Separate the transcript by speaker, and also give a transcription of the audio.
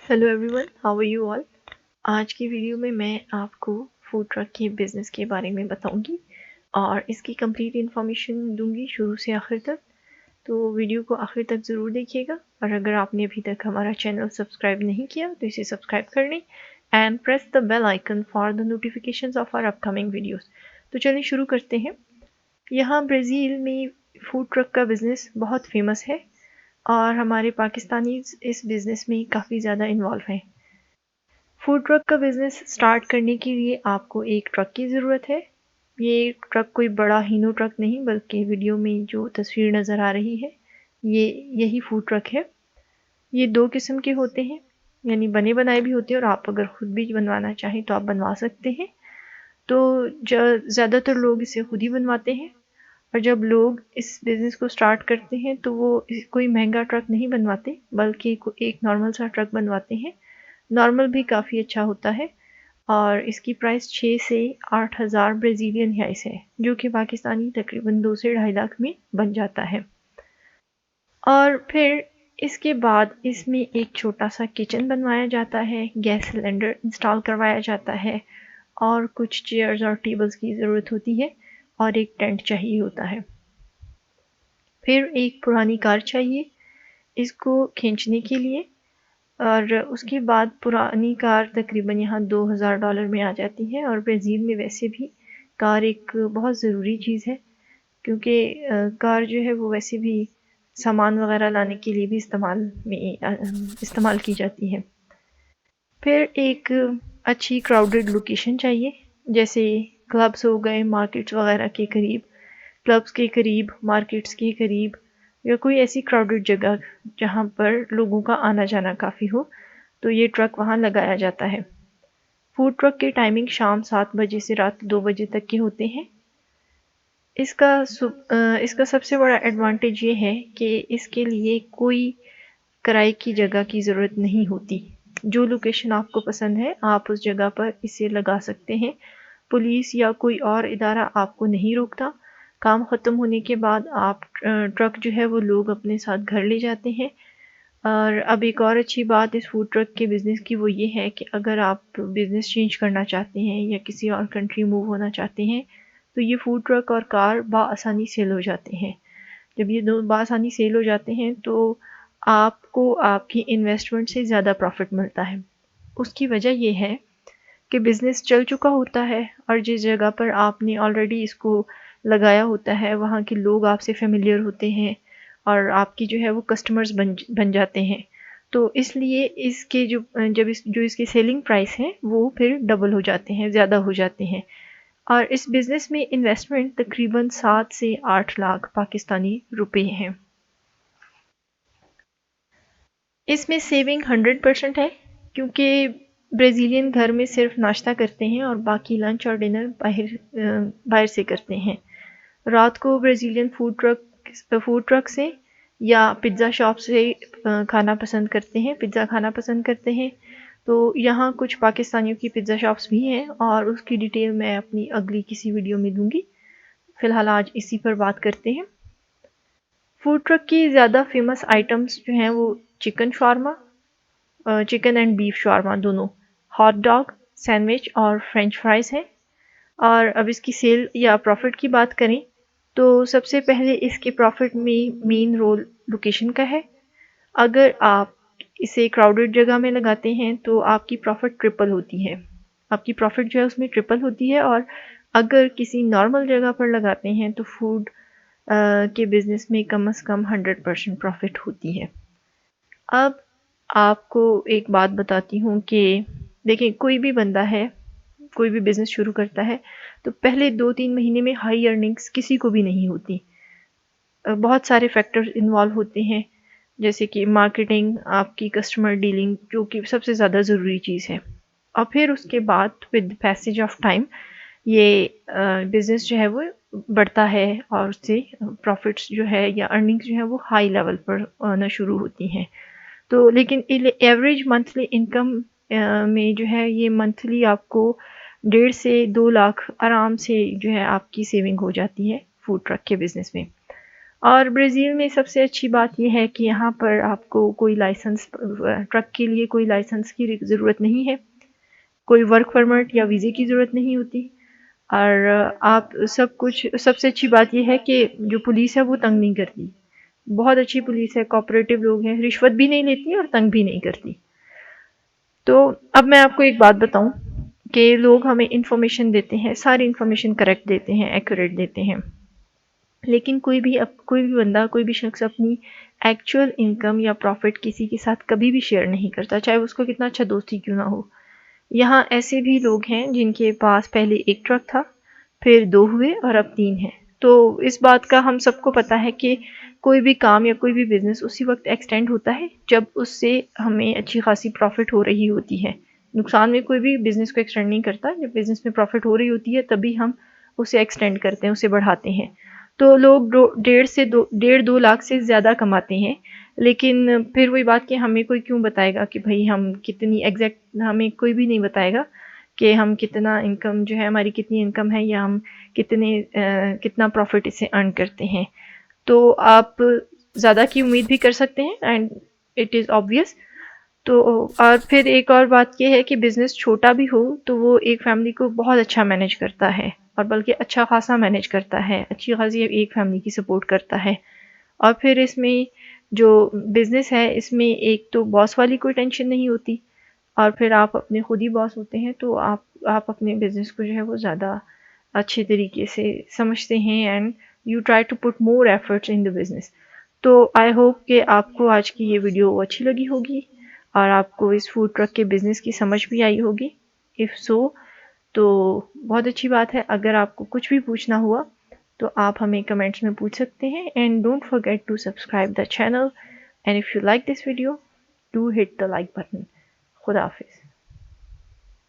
Speaker 1: Hello everyone, how are you all. आज की video में मैं आपको फूड ट्रक के बिज़नेस के बारे में बताऊंगी और इसकी कंप्लीट इन्फॉर्मेशन दूंगी शुरू से आखिर तक। तो वीडियो को आखिर तक ज़रूर देखिएगा और अगर आपने अभी तक हमारा चैनल सब्सक्राइब नहीं किया तो इसे सब्सक्राइब कर लें and press the bell icon for the notifications of our upcoming videos. तो चलिए शुरू करते हैं। यहाँ ब्राज़ील में फूड ट्रक का बिज़नेस बहुत फेमस है और हमारे पाकिस्तानी इस बिज़नेस में काफ़ी ज़्यादा इन्वॉल्व हैं। फूड ट्रक का बिज़नेस स्टार्ट करने के लिए आपको एक ट्रक की ज़रूरत है। ये ट्रक कोई बड़ा हीनो ट्रक नहीं बल्कि वीडियो में जो तस्वीर नज़र आ रही है यही फूड ट्रक है। ये 2 किस्म के होते हैं, यानी बने बनाए भी होते हैं और आप अगर खुद भी बनवाना चाहें तो आप बनवा सकते हैं। तो ज़्यादातर लोग इसे खुद ही बनवाते हैं और जब लोग इस बिज़नेस को स्टार्ट करते हैं तो वो कोई महंगा ट्रक नहीं बनवाते बल्कि एक नॉर्मल सा ट्रक बनवाते हैं। नॉर्मल भी काफ़ी अच्छा होता है और इसकी प्राइस 6 से 8 हज़ार ब्राज़ीलियन रियाल्स है, जो कि पाकिस्तानी तकरीबन 2 से ढाई लाख में बन जाता है। और फिर इसके बाद इसमें एक छोटा सा किचन बनवाया जाता है, गैस सिलेंडर इंस्टॉल करवाया जाता है और कुछ चेयर्स और टेबल्स की ज़रूरत होती है और एक टेंट चाहिए होता है। फिर एक पुरानी कार चाहिए इसको खींचने के लिए और उसके बाद पुरानी कार तकरीबन यहाँ $2000 में आ जाती है और ब्राज़ील में वैसे भी कार एक बहुत ज़रूरी चीज़ है क्योंकि कार जो है वो वैसे भी सामान वगैरह लाने के लिए भी इस्तेमाल की जाती है। फिर एक अच्छी क्राउडेड लोकेशन चाहिए, जैसे क्लब्स हो गए मार्केट्स वगैरह के करीब, क्लब्स के करीब, मार्केट्स के करीब, या कोई ऐसी क्राउडेड जगह जहाँ पर लोगों का आना जाना काफ़ी हो, तो ये ट्रक वहाँ लगाया जाता है। फूड ट्रक की टाइमिंग शाम 7 बजे से रात 2 बजे तक के होते हैं। इसका सबसे बड़ा एडवांटेज ये है कि इसके लिए कोई किराए की जगह की ज़रूरत नहीं होती। जो लोकेशन आपको पसंद है आप उस जगह पर इसे लगा सकते हैं। पुलिस या कोई और इदारा आपको नहीं रोकता। काम ख़त्म होने के बाद आप ट्रक जो है वो लोग अपने साथ घर ले जाते हैं। और अब एक और अच्छी बात इस फूड ट्रक के बिज़नेस की वो ये है कि अगर आप बिज़नेस चेंज करना चाहते हैं या किसी और कंट्री मूव होना चाहते हैं तो ये फूड ट्रक और कार बआसानी सेल हो जाते हैं। जब ये दो बआसानी सेल हो जाते हैं तो आपको आपकी इन्वेस्टमेंट से ज़्यादा प्रॉफिट मिलता है। उसकी वजह ये है कि बिज़नेस चल चुका होता है और जिस जगह पर आपने ऑलरेडी इसको लगाया होता है वहाँ के लोग आपसे फेमिलियर होते हैं और आपकी जो है वो कस्टमर्स बन जाते हैं। तो इसलिए इसके जो इसके सेलिंग प्राइस हैं वो फिर डबल हो जाते हैं, ज़्यादा हो जाते हैं। और इस बिज़नेस में इन्वेस्टमेंट तकरीबन 7 से 8 लाख पाकिस्तानी रुपए हैं। इसमें सेविंग 100% है क्योंकि ब्राज़ीलियन घर में सिर्फ नाश्ता करते हैं और बाकी लंच और डिनर बाहर से करते हैं। रात को ब्राज़ीलियन फूड ट्रक से या पिज़्ज़ा शॉप से पिज़्ज़ा खाना पसंद करते हैं। तो यहाँ कुछ पाकिस्तानियों की पिज़्ज़ा शॉप्स भी हैं और उसकी डिटेल मैं अपनी अगली किसी वीडियो में दूंगी। फ़िलहाल आज इसी पर बात करते हैं। फूड ट्रक की ज़्यादा फेमस आइटम्स जो हैं वो chicken Sharma, chicken and beef Sharma दोनों, हॉट डॉग, सैंडविच और फ्रेंच फ्राइज़ हैं। और अब इसकी सेल या प्रॉफिट की बात करें तो सबसे पहले इसके प्रॉफिट में मेन रोल लोकेशन का है। अगर आप इसे क्राउडेड जगह में लगाते हैं तो आपकी प्रॉफिट ट्रिपल होती है, आपकी प्रॉफिट जो है उसमें ट्रिपल होती है। और अगर किसी नॉर्मल जगह पर लगाते हैं तो फूड के बिज़नेस में कम से कम 100% प्रॉफिट होती है। अब आपको एक बात बताती हूँ कि देखिए, कोई भी बंदा है, कोई भी बिज़नेस शुरू करता है तो पहले 2-3 महीने में हाई अर्निंग्स किसी को भी नहीं होती। बहुत सारे फैक्टर्स इन्वॉल्व होते हैं, जैसे कि मार्केटिंग, आपकी कस्टमर डीलिंग जो कि सबसे ज़्यादा ज़रूरी चीज़ है। और फिर उसके बाद विद पैसेज ऑफ टाइम ये बिज़नेस जो है वो बढ़ता है और उससे प्रॉफिट्स जो है या अर्निंग्स जो है वो हाई लेवल पर आना शुरू होती हैं। तो लेकिन एवरेज मंथली इनकम में जो है ये मंथली आपको 1.5 से 2 लाख आराम से जो है आपकी सेविंग हो जाती है फूड ट्रक के बिज़नेस में। اور برازیل میں سب سے اچھی بات یہ ہے کہ یہاں پر آپ کو کوئی لائسنس، ٹرک کے لیے کوئی لائسنس کی ضرورت نہیں ہے، کوئی ورک پرمٹ یا ویزے کی ضرورت نہیں ہوتی، اور آپ سب سے اچھی بات یہ ہے کہ جو پولیس ہے وہ تنگ نہیں کرتی، بہت اچھی پولیس ہے، کوآپریٹو لوگ ہیں، رشوت بھی نہیں لیتی اور تنگ بھی نہیں کرتی۔ تو اب میں آپ کو ایک بات بتاؤں کہ لوگ ہمیں انفارمیشن دیتے ہیں، ساری انفارمیشن کریکٹ دیتے ہیں، ایکوریٹ دیتے ہیں، لیکن کوئی بھی بندہ، کوئی بھی شخص اپنی ایکچوئل انکم یا پروفٹ کسی کے ساتھ کبھی بھی شیئر نہیں کرتا، چاہے اس کو کتنا اچھا دوست ہی کیوں نہ ہو۔ یہاں ایسے بھی لوگ ہیں جن کے پاس پہلے ایک ٹرک تھا، پھر 2 ہوئے اور اب 3 ہیں۔ تو اس بات کا ہم سب کو پتہ ہے کہ کوئی بھی کام یا کوئی بھی بزنس اسی وقت ایکسٹینڈ ہوتا ہے جب اس سے ہمیں اچھی خاصی پروفٹ ہو رہی ہوتی ہے۔ نقصان میں کوئی بھی بزنس کو ایکسٹینڈ نہیں کرتا، جب بزنس میں پروفٹ ہو رہی ہوتی ہے تبھی ہم اسے ایکسٹینڈ کرتے ہیں، اسے بڑھاتے ہیں۔ تو لوگ 1.5 لاکھ سے زیادہ کماتے ہیں، لیکن پھر وہی بات کہ ہمیں کوئی کیوں بتائے گا کہ بھائی ہم کتنی ایگزیکٹ، ہمیں کوئی بھی نہیں بتائے گا کہ ہم کتنا انکم جو ہے، ہماری کتنی انکم ہے یا ہم کتنا پروفٹ اس سے ارن کرتے ہیں۔ تو آپ زیادہ کی امید بھی کر سکتے ہیں اینڈ اٹ از آبویس۔ تو اور پھر ایک اور بات یہ ہے کہ بزنس چھوٹا بھی ہو تو وہ ایک فیملی کو بہت اچھا مینیج کرتا ہے، اور بلکہ اچھا خاصا مینیج کرتا ہے، اچھی خاصی ایک فیملی کی سپورٹ کرتا ہے۔ اور پھر اس میں جو بزنس ہے اس میں ایک تو باس والی کوئی ٹینشن نہیں ہوتی، اور پھر آپ اپنے خود ہی باس ہوتے ہیں، تو آپ اپنے بزنس کو جو ہے وہ زیادہ اچھے طریقے سے سمجھتے ہیں and you try to put more efforts in the business. تو آئی ہوپ کہ آپ کو آج کی یہ ویڈیو اچھی لگی ہوگی اور آپ کو اس فوڈ ٹرک کے بزنس کی سمجھ بھی آئی ہوگی۔ اف سو تو بہت اچھی بات ہے۔ اگر آپ کو کچھ بھی پوچھنا ہوا تو آپ ہمیں کمنٹس میں پوچھ سکتے ہیں، and don't forget to subscribe the channel, and if you like this video do hit the like button. خدا حافظ۔